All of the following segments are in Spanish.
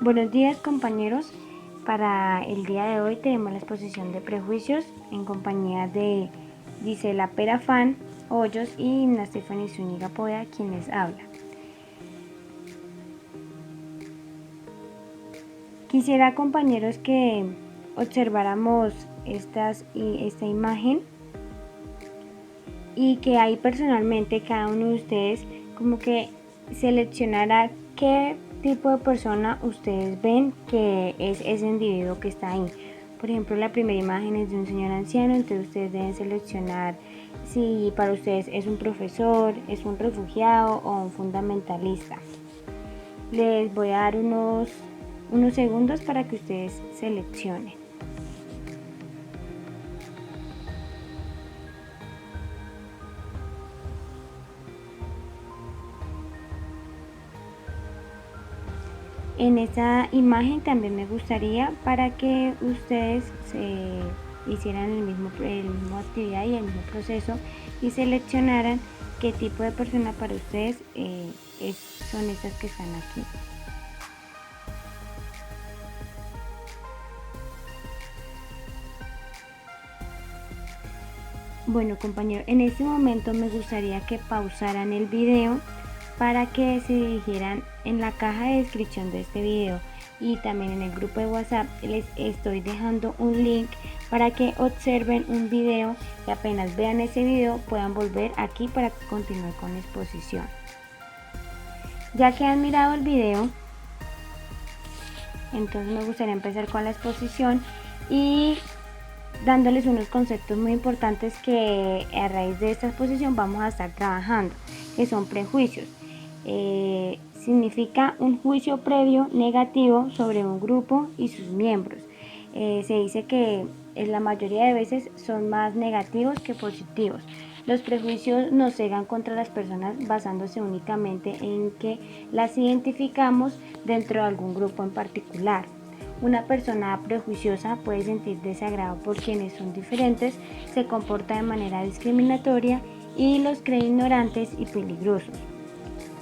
Buenos días, compañeros. Para el día de hoy tenemos la exposición de prejuicios en compañía de Gisela Perafán Hoyos y Inna Stephanie Zúñiga Poda, quien les habla. Quisiera, compañeros, que observáramos esta imagen y que ahí personalmente cada uno de ustedes como que seleccionara qué tipo de persona ustedes ven que es ese individuo que está ahí. Por ejemplo, la primera imagen es de un señor anciano, entonces ustedes deben seleccionar si para ustedes es un profesor, es un refugiado o un fundamentalista. Les voy a dar unos segundos para que ustedes seleccionen. En esa imagen también me gustaría para que ustedes se hicieran el mismo actividad y el mismo proceso y seleccionaran qué tipo de persona para ustedes son estas que están aquí. Bueno, compañeros, en este momento me gustaría que pausaran el video para que se dirigieran en la caja de descripción de este video y también en el grupo de WhatsApp les estoy dejando un link para que observen un video y apenas vean ese video puedan volver aquí para continuar con la exposición. Ya que han mirado el video, entonces me gustaría empezar con la exposición y dándoles unos conceptos muy importantes que a raíz de esta exposición vamos a estar trabajando, que son prejuicios. Significa un juicio previo negativo sobre un grupo y sus miembros. Se dice que la mayoría de veces son más negativos que positivos. Los prejuicios nos cegan contra las personas basándose únicamente en que las identificamos dentro de algún grupo en particular. Una persona prejuiciosa puede sentir desagrado por quienes son diferentes, se comporta de manera discriminatoria y los cree ignorantes y peligrosos.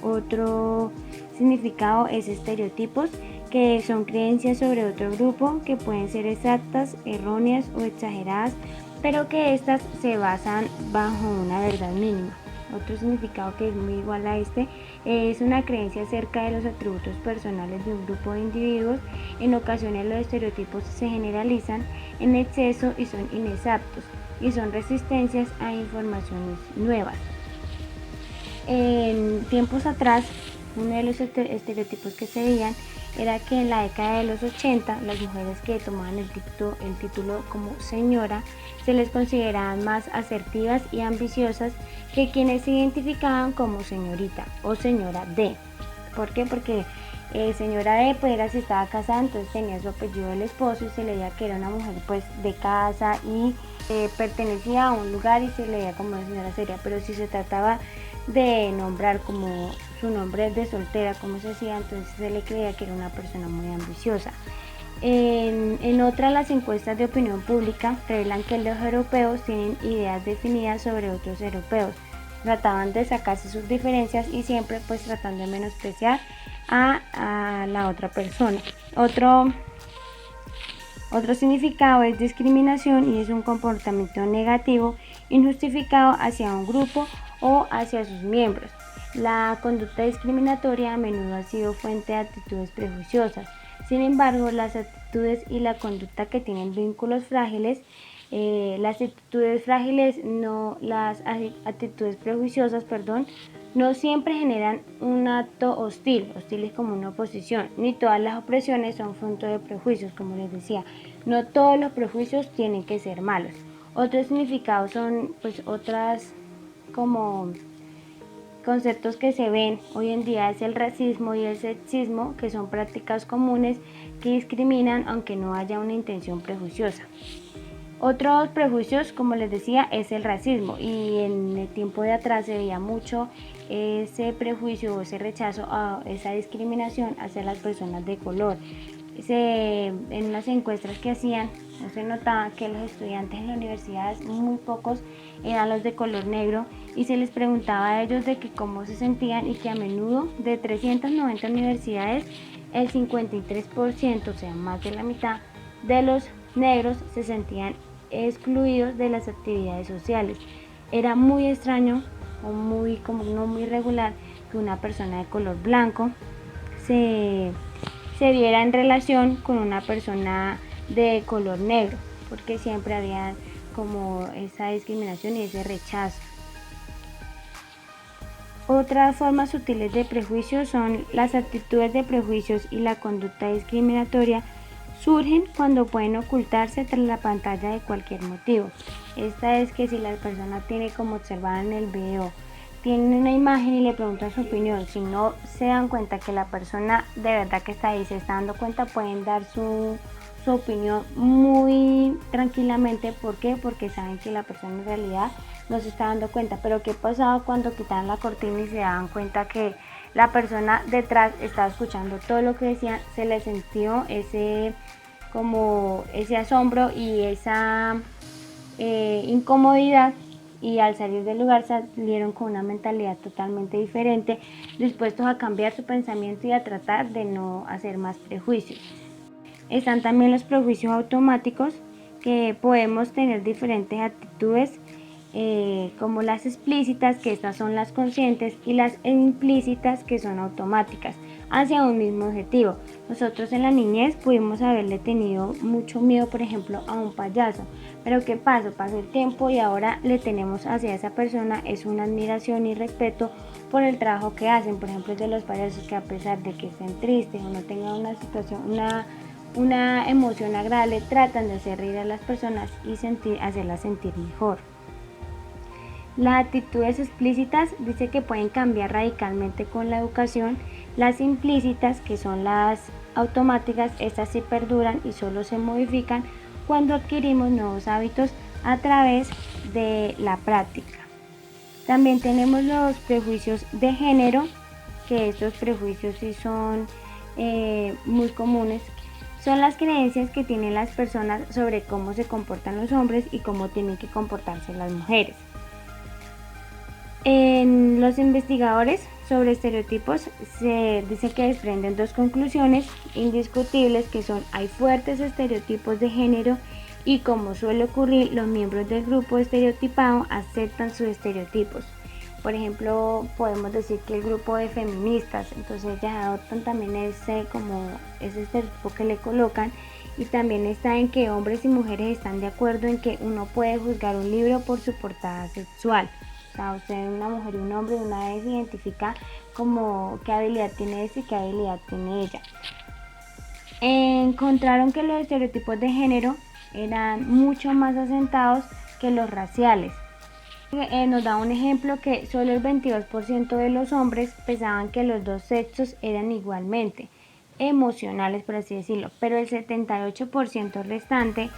Otro significado es estereotipos, que son creencias sobre otro grupo que pueden ser exactas, erróneas o exageradas, pero que estas se basan bajo una verdad mínima. Otro significado que es muy igual a este es una creencia acerca de los atributos personales de un grupo de individuos. En ocasiones los estereotipos se generalizan en exceso y son inexactos y son resistencias a informaciones nuevas. En tiempos atrás, uno de los estereotipos que se veían era que en la década de los 80 las mujeres que tomaban el título como señora se les consideraban más asertivas y ambiciosas que quienes se identificaban como señorita o señora D. ¿Por qué? Porque señora D pues era si estaba casada, entonces tenía su apellido del esposo y se le veía que era una mujer pues de casa y pertenecía a un lugar y se le veía como una señora seria, pero si se trataba de nombrar como su nombre de soltera, como se decía, entonces se le creía que era una persona muy ambiciosa. En otras, las encuestas de opinión pública revelan que los europeos tienen ideas definidas sobre otros europeos. Trataban de sacarse sus diferencias y siempre pues tratando de menospreciar a la otra persona. Otro significado es discriminación y es un comportamiento negativo injustificado hacia un grupo o hacia sus miembros. La conducta discriminatoria a menudo ha sido fuente de actitudes prejuiciosas. Sin embargo, las actitudes y la conducta que tienen vínculos frágiles, las actitudes prejuiciosas, no siempre generan un acto hostil es como una oposición, ni todas las opresiones son fruto de prejuicios, como les decía, no todos los prejuicios tienen que ser malos. Otros significados son pues otras como conceptos que se ven hoy en día es el racismo y el sexismo, que son prácticas comunes que discriminan aunque no haya una intención prejuiciosa. Otros prejuicios, como les decía, es el racismo y en el tiempo de atrás se veía mucho ese prejuicio o ese rechazo a esa discriminación hacia las personas de color. en unas encuestas que hacían, no se notaba que los estudiantes en las universidades, muy pocos eran los de color negro, y se les preguntaba a ellos de que cómo se sentían, y que a menudo de 390 universidades el 53%, o sea más de la mitad de los negros, se sentían excluidos de las actividades sociales. Era muy extraño o no muy regular que una persona de color blanco se viera en relación con una persona de color negro, porque siempre había como esa discriminación y ese rechazo. Otras formas sutiles de prejuicio son las actitudes de prejuicios y la conducta discriminatoria. Surgen cuando pueden ocultarse tras la pantalla de cualquier motivo. Esta es que si la persona tiene, como observaban en el video, tiene una imagen y le preguntan su opinión, si no se dan cuenta que la persona de verdad que está ahí se está dando cuenta, pueden dar su opinión muy tranquilamente. ¿Por qué? Porque saben que la persona en realidad no se está dando cuenta. Pero ¿qué pasaba cuando quitaban la cortina y se daban cuenta que la persona detrás estaba escuchando todo lo que decían? Se les sintió ese asombro y esa incomodidad, y al salir del lugar salieron con una mentalidad totalmente diferente, dispuestos a cambiar su pensamiento y a tratar de no hacer más prejuicios. Están también los prejuicios automáticos, que podemos tener diferentes actitudes, como las explícitas, que estas son las conscientes, y las implícitas, que son automáticas, hacia un mismo objetivo. Nosotros en la niñez pudimos haberle tenido mucho miedo, por ejemplo, a un payaso, pero ¿qué pasó? Pasó el tiempo y ahora le tenemos hacia esa persona es una admiración y respeto por el trabajo que hacen. Por ejemplo, de los payasos, que a pesar de que estén tristes o no tengan una situación, una emoción agradable, tratan de hacer reír a las personas y hacerlas sentir mejor. Las actitudes explícitas dice que pueden cambiar radicalmente con la educación. Las implícitas, que son las automáticas, estas sí perduran y solo se modifican cuando adquirimos nuevos hábitos a través de la práctica. También tenemos los prejuicios de género, que estos prejuicios sí son muy comunes. Son las creencias que tienen las personas sobre cómo se comportan los hombres y cómo tienen que comportarse las mujeres. En los investigadores sobre estereotipos se dice que desprenden dos conclusiones indiscutibles, que son: hay fuertes estereotipos de género, y como suele ocurrir, los miembros del grupo estereotipado aceptan sus estereotipos. Por ejemplo, podemos decir que el grupo de feministas, entonces ellas adoptan también ese estereotipo que le colocan. Y también está en que hombres y mujeres están de acuerdo en que uno puede juzgar un libro por su portada sexual. O sea, usted, una mujer y un hombre, una vez identifica como qué habilidad tiene este y qué habilidad tiene ella. Encontraron que los estereotipos de género eran mucho más asentados que los raciales. Nos da un ejemplo que solo el 22% de los hombres pensaban que los dos sexos eran igualmente emocionales, por así decirlo, pero el 78% restante,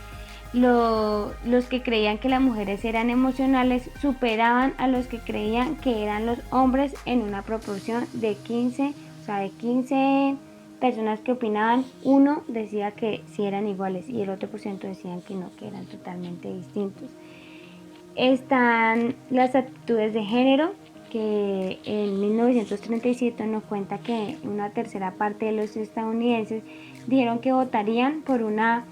los que creían que las mujeres eran emocionales, superaban a los que creían que eran los hombres en una proporción de 15, o sea, de 15 personas que opinaban, uno decía que sí eran iguales y el otro por ciento decían que no, que eran totalmente distintos. Están las actitudes de género, que en 1937 nos cuenta que una tercera parte de los estadounidenses dijeron que votarían por una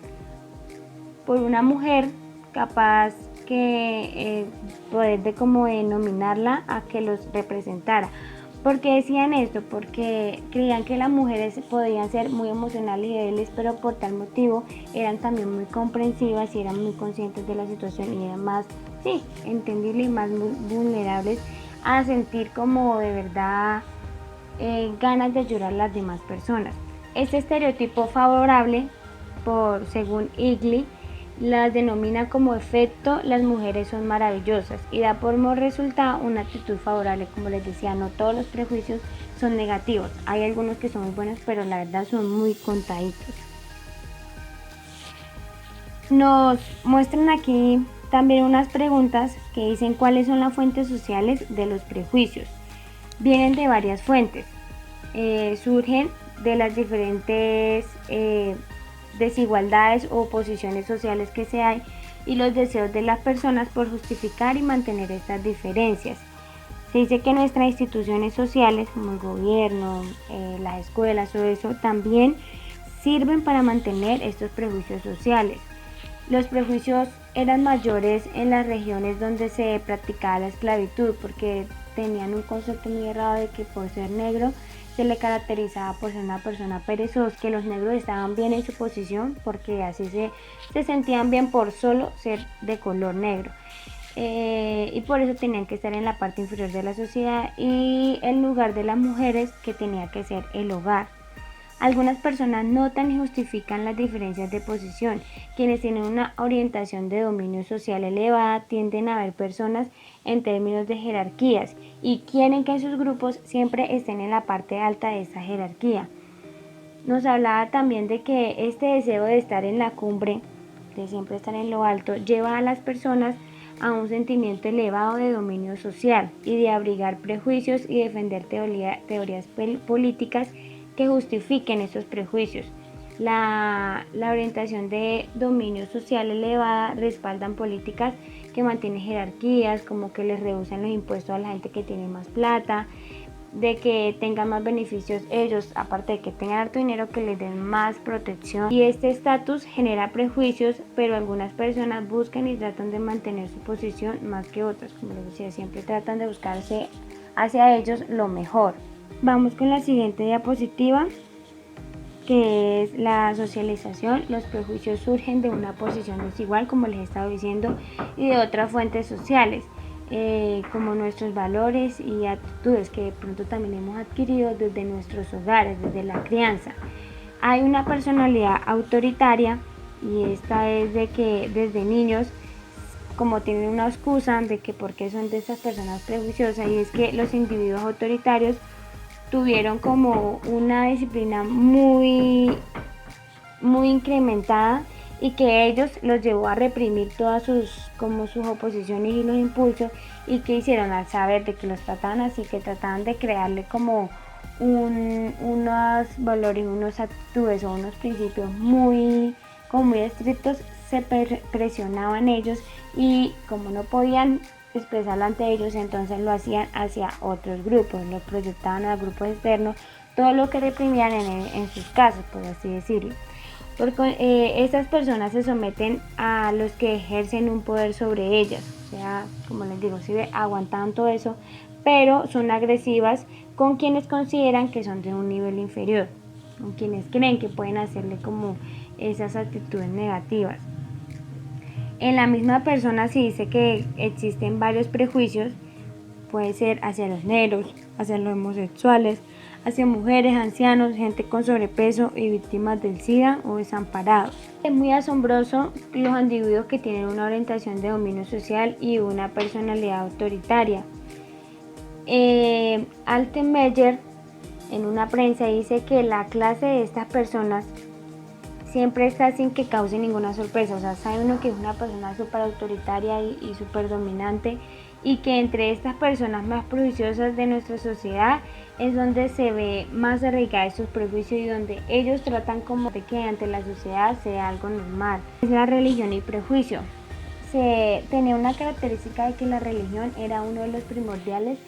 mujer capaz que poder de como denominarla a que los representara. ¿Por qué decían esto? Porque creían que las mujeres podían ser muy emocionales y débiles, pero por tal motivo eran también muy comprensivas y eran muy conscientes de la situación y eran más entendibles y más vulnerables a sentir como de verdad ganas de ayudar a las demás personas. Este estereotipo favorable, según Igli, las denomina como efecto las mujeres son maravillosas, y da por resultado una actitud favorable. Como les decía, no todos los prejuicios son negativos, hay algunos que son muy buenos, pero la verdad son muy contaditos. Nos muestran aquí también unas preguntas que dicen cuáles son las fuentes sociales de los prejuicios. Vienen de varias fuentes, surgen de las diferentes desigualdades o posiciones sociales que se hay y los deseos de las personas por justificar y mantener estas diferencias. Se dice que nuestras instituciones sociales, como el gobierno, las escuelas o eso, también sirven para mantener estos prejuicios sociales. Los prejuicios eran mayores en las regiones donde se practicaba la esclavitud, porque tenían un concepto muy errado de que por ser negro se le caracterizaba por ser una persona perezosa, que los negros estaban bien en su posición porque así se sentían bien por solo ser de color negro. Y por eso tenían que estar en la parte inferior de la sociedad y el lugar de las mujeres, que tenía que ser el hogar. Algunas personas notan y justifican las diferencias de posición. Quienes tienen una orientación de dominio social elevada tienden a ver personas en términos de jerarquías y quieren que sus grupos siempre estén en la parte alta de esa jerarquía. Nos hablaba también de que este deseo de estar en la cumbre, de siempre estar en lo alto, lleva a las personas a un sentimiento elevado de dominio social y de abrigar prejuicios y defender teorías políticas que justifiquen esos prejuicios. La orientación de dominio social elevada respaldan políticas que mantienen jerarquías, como que les reducen los impuestos a la gente que tiene más plata, de que tengan más beneficios ellos, aparte de que tengan harto dinero, que les den más protección. Y este estatus genera prejuicios, pero algunas personas buscan y tratan de mantener su posición más que otras. Como les decía, siempre tratan de buscarse hacia ellos lo mejor. Vamos con la siguiente diapositiva, que es la socialización. Los prejuicios surgen de una posición desigual, como les he estado diciendo, y de otras fuentes sociales, como nuestros valores y actitudes que de pronto también hemos adquirido desde nuestros hogares, desde la crianza. Hay una personalidad autoritaria, y esta es de que desde niños, como tienen una excusa de que por qué son de esas personas prejuiciosas, y es que los individuos autoritarios tuvieron como una disciplina muy incrementada, y que ellos los llevó a reprimir todas sus oposiciones y los impulsos, y que hicieron al saber de que los trataban así, que trataban de crearle como unos valores, unas actitudes o unos principios muy estrictos, se presionaban ellos, y como no podían expresarlo ante ellos, entonces lo hacían hacia otros grupos, lo proyectaban a grupos externos, todo lo que reprimían en sus casos, por así decirlo. Porque estas personas se someten a los que ejercen un poder sobre ellas, o sea, como les digo, sí, aguantan todo eso, pero son agresivas con quienes consideran que son de un nivel inferior, con quienes creen que pueden hacerle como esas actitudes negativas. En la misma persona se dice que existen varios prejuicios, puede ser hacia los negros, hacia los homosexuales, hacia mujeres, ancianos, gente con sobrepeso y víctimas del SIDA o desamparados. Es muy asombroso los individuos que tienen una orientación de dominio social y una personalidad autoritaria. Altenmeyer en una prensa dice que la clase de estas personas siempre está sin que cause ninguna sorpresa, o sea, sabe uno que es una persona súper autoritaria y súper dominante, y que entre estas personas más prejuiciosas de nuestra sociedad es donde se ve más arraigados sus prejuicios y donde ellos tratan como de que ante la sociedad sea algo normal. Es la religión y prejuicio. Se tenía una característica de que la religión era uno de los primordiales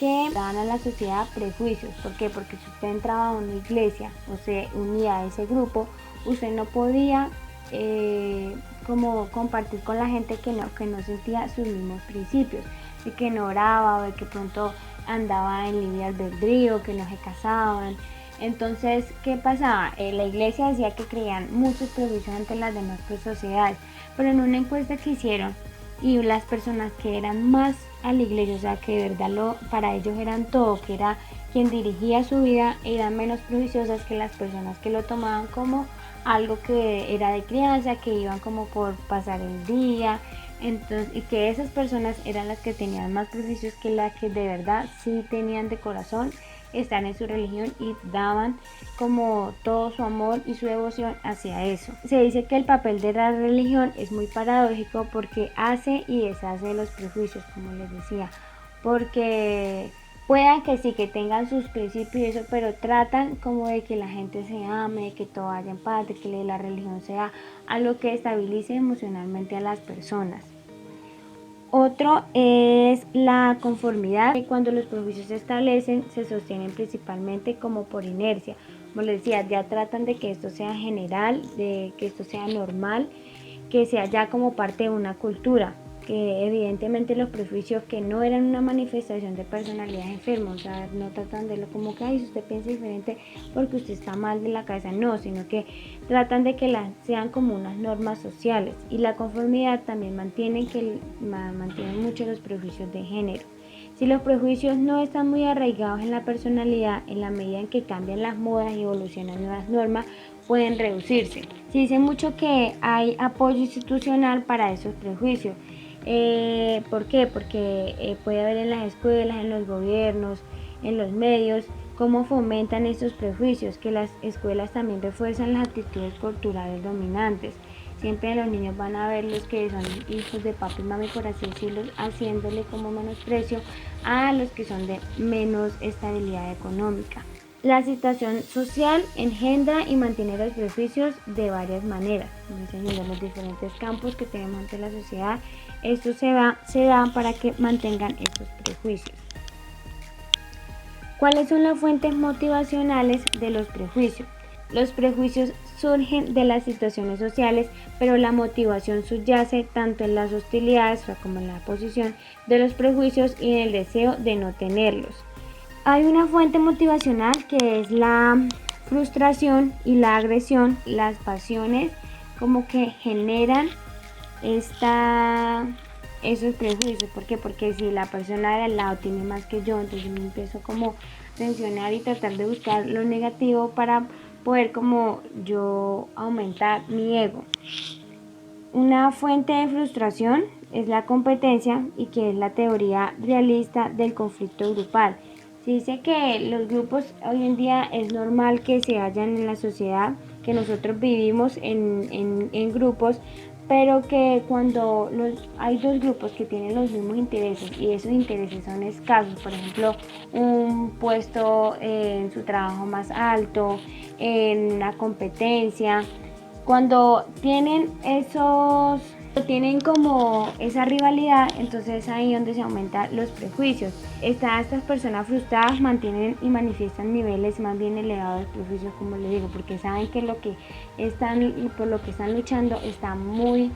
que daban a la sociedad prejuicios. ¿Por qué? Porque si usted entraba a una iglesia o se unía a ese grupo, usted no podía como compartir con la gente que no sentía sus mismos principios, de que no oraba, o de que pronto andaba en libre albedrío, que no se casaban. Entonces, ¿qué pasaba? La iglesia decía que creían muchos prejuicios ante las demás sociedades, pero en una encuesta que hicieron, y las personas que eran más a la iglesia, o sea, que de verdad para ellos eran todo, que era quien dirigía su vida, eran menos prejuiciosas que las personas que lo tomaban como algo que era de crianza, que iban como por pasar el día. Entonces, y que esas personas eran las que tenían más prejuicios que las que de verdad sí tenían de corazón estar en su religión y daban como todo su amor y su devoción hacia eso. Se dice que el papel de la religión es muy paradójico porque hace y deshace los prejuicios, como les decía, porque Puedan que sí, que tengan sus principios y eso, pero tratan como de que la gente se ame, de que todo vaya en paz, de que la religión sea algo que estabilice emocionalmente a las personas. Otro es la conformidad, que cuando los prejuicios se establecen se sostienen principalmente como por inercia. Como les decía, ya tratan de que esto sea general, de que esto sea normal, que sea ya como parte de una cultura, que evidentemente los prejuicios que no eran una manifestación de personalidad enferma, o sea, no tratan de lo como que, ay, si usted piensa diferente porque usted está mal de la cabeza, no, sino que tratan de que sean como unas normas sociales, y la conformidad también mantienen mucho los prejuicios de género. Si los prejuicios no están muy arraigados en la personalidad, en la medida en que cambian las modas y evolucionan nuevas normas, pueden reducirse. Se dice mucho que hay apoyo institucional para esos prejuicios. ¿Por qué? Porque puede haber en las escuelas, en los gobiernos, en los medios, cómo fomentan estos prejuicios, que las escuelas también refuerzan las actitudes culturales dominantes. Siempre los niños van a ver los que son hijos de papi y mami, por así decirlo, haciéndole como menosprecio a los que son de menos estabilidad económica. La situación social engendra y mantiene los prejuicios de varias maneras. En los diferentes campos que tenemos ante la sociedad, esto se da para que mantengan estos prejuicios. ¿Cuáles son las fuentes motivacionales de los prejuicios? Los prejuicios surgen de las situaciones sociales, pero la motivación subyace tanto en las hostilidades como en la posición de los prejuicios y en el deseo de no tenerlos. Hay una fuente motivacional que es la frustración y la agresión, las pasiones como que generan esos prejuicios. ¿Por qué? Porque si la persona de al lado tiene más que yo, entonces me empiezo como a tensionar y tratar de buscar lo negativo para poder como yo aumentar mi ego. Una fuente de frustración es la competencia, y que es la teoría realista del conflicto grupal. Se dice que los grupos hoy en día es normal que se hallan en la sociedad, que nosotros vivimos en grupos, pero que cuando hay dos grupos que tienen los mismos intereses y esos intereses son escasos, por ejemplo, un puesto en su trabajo más alto, en una competencia, cuando tienen como esa rivalidad, entonces ahí donde se aumentan los prejuicios. Estas personas frustradas mantienen y manifiestan niveles más bien elevados de prejuicios, como les digo, porque saben que lo que están y por lo que están luchando está muy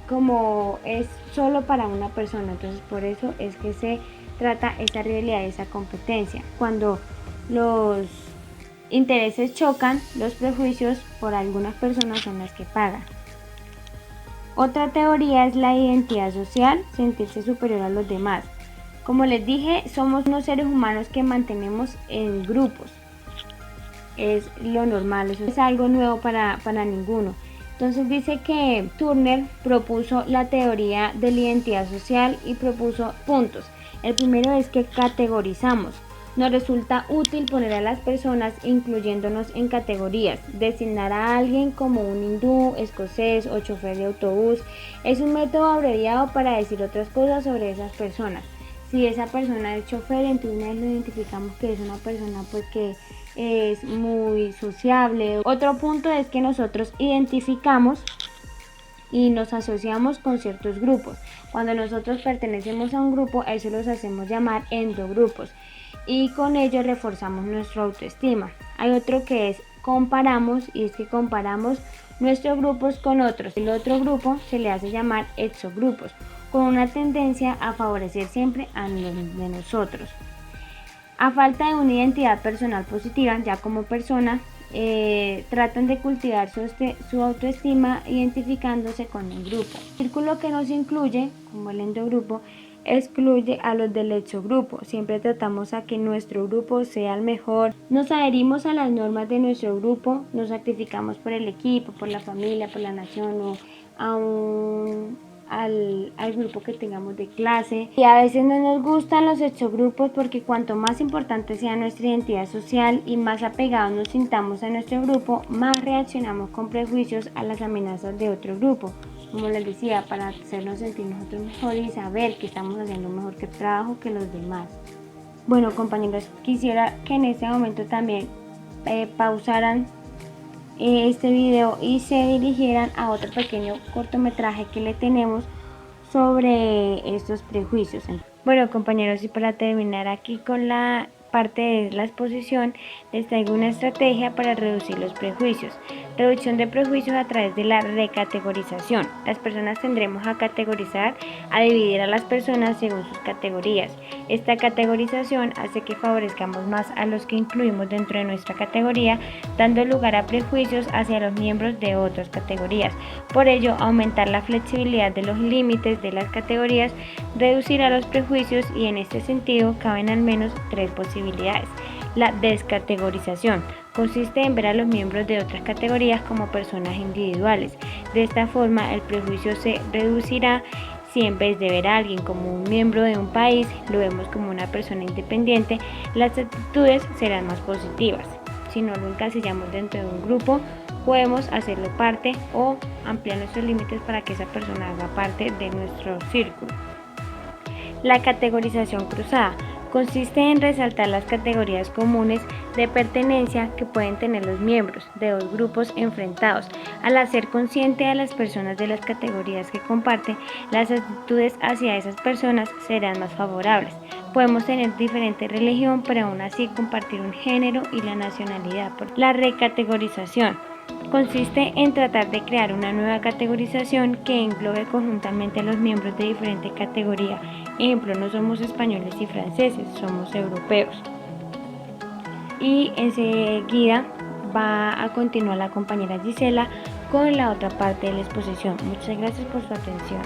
como es solo para una persona. Entonces por eso es que se trata esa rivalidad, esa competencia. Cuando los intereses chocan, los prejuicios por algunas personas son las que pagan. Otra teoría es la identidad social, sentirse superior a los demás. Como les dije, somos unos seres humanos que mantenemos en grupos. Es lo normal, eso es algo nuevo para ninguno. Entonces dice que Turner propuso la teoría de la identidad social y propuso puntos. El primero es que categorizamos. Nos resulta útil poner a las personas incluyéndonos en categorías. Designar a alguien como un hindú, escocés o chofer de autobús es un método abreviado para decir otras cosas sobre esas personas. Si esa persona es chofer, entonces una vez lo identificamos que es una persona pues que es muy sociable. Otro punto es que nosotros identificamos y nos asociamos con ciertos grupos. Cuando nosotros pertenecemos a un grupo, a eso los hacemos llamar endogrupos, y con ello reforzamos nuestra autoestima. Hay otro que es comparamos, y es que comparamos nuestros grupos con otros. El otro grupo se le hace llamar exogrupos, con una tendencia a favorecer siempre a los de nosotros. A falta de una identidad personal positiva, ya como persona, tratan de cultivar su autoestima identificándose con el grupo. El círculo que nos incluye, como el endogrupo, excluye a los del exogrupo. Siempre tratamos a que nuestro grupo sea el mejor. Nos adherimos a las normas de nuestro grupo, nos sacrificamos por el equipo, por la familia, por la nación o al grupo que tengamos de clase. Y a veces no nos gustan los exogrupos porque cuanto más importante sea nuestra identidad social y más apegados nos sintamos a nuestro grupo, más reaccionamos con prejuicios a las amenazas de otro grupo. como les decía, para hacernos sentir nosotros mejor y saber que estamos haciendo un mejor trabajo que los demás. Bueno, compañeros, quisiera que en este momento también pausaran este video y se dirigieran a otro pequeño cortometraje que le tenemos sobre estos prejuicios. Bueno, compañeros, y para terminar aquí con la parte de la exposición, les traigo una estrategia para reducir los prejuicios. Reducción de prejuicios a través de la recategorización. Las personas tendremos a categorizar, a dividir a las personas según sus categorías. Esta categorización hace que favorezcamos más a los que incluimos dentro de nuestra categoría, dando lugar a prejuicios hacia los miembros de otras categorías. Por ello, aumentar la flexibilidad de los límites de las categorías reducirá los prejuicios y en este sentido caben al menos 3 posibilidades. La descategorización consiste en ver a los miembros de otras categorías como personas individuales. De esta forma, el prejuicio se reducirá si en vez de ver a alguien como un miembro de un país, lo vemos como una persona independiente, las actitudes serán más positivas. Si no lo encasillamos dentro de un grupo, podemos hacerlo parte o ampliar nuestros límites para que esa persona haga parte de nuestro círculo. La categorización cruzada consiste en resaltar las categorías comunes de pertenencia que pueden tener los miembros de dos grupos enfrentados. Al hacer consciente a las personas de las categorías que comparten, las actitudes hacia esas personas serán más favorables. Podemos tener diferente religión, pero aún así compartir un género y la nacionalidad. La recategorización consiste en tratar de crear una nueva categorización que englobe conjuntamente a los miembros de diferente categoría. Ejemplo, no somos españoles y franceses, somos europeos. Y enseguida va a continuar la compañera Gisela con la otra parte de la exposición. Muchas gracias por su atención.